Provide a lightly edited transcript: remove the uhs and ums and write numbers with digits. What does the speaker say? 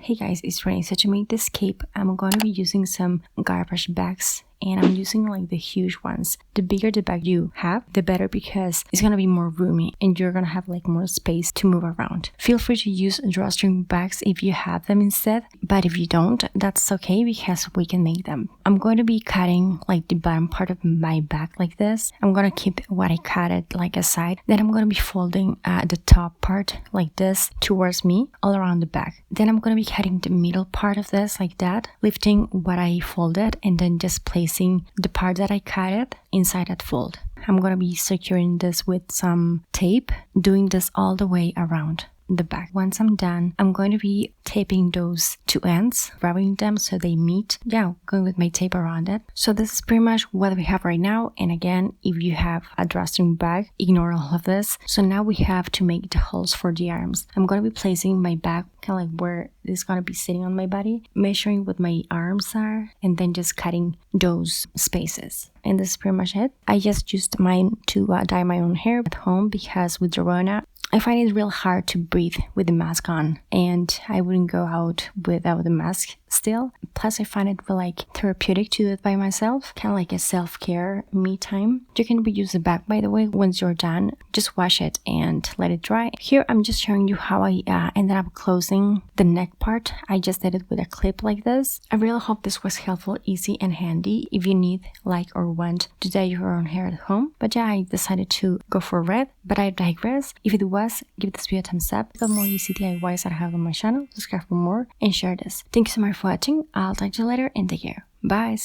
Hey guys, it's Renee. So to make this cape, I'm going to be using some garbage bags, and I'm using like the huge ones. The bigger the bag you have, the better, because it's gonna be more roomy and you're gonna have like more space to move around. Feel free to use drawstring bags if you have them instead, but if you don't, that's okay because we can make them. I'm going to be cutting like the bottom part of my bag like this. I'm gonna keep what I cut like aside. Then I'm gonna be folding the top part like this towards me all around the bag. Then I'm gonna be cutting the middle part of this like that, lifting what I folded and then just placing the part that I cut inside that fold. I'm gonna be securing this with some tape, doing this all the way around the back. Once I'm done, I'm going to be taping those two ends, rubbing them so they meet. Going with my tape around it. So this is pretty much what we have right now. And again, if you have a drawstring bag, ignore all of this. So now we have to make the holes for the arms. I'm going to be placing my bag kind of like where it's going to be sitting on my body, measuring what my arms are, and then just cutting those spaces. And this is pretty much it. I just used mine to dye my own hair at home because with the Rona, I find it real hard to breathe with the mask on, and I wouldn't go out without the mask still. Plus, I find it really therapeutic to do it by myself, kind of like a self-care me time. You can reuse the bag, by the way. Once you're done, just wash it and let it dry. Here, I'm just showing you how I ended up closing the neck part. I just did it with a clip like this. I really hope this was helpful, easy, and handy if you need, or want to dye your own hair at home. But yeah, I decided to go for red, but I digress. If it was, give this video a thumbs up. For more easy DIYs that I have on my channel, subscribe for more, and share this. Thank you so much for watching. I'll talk to you later, and take care. Bye.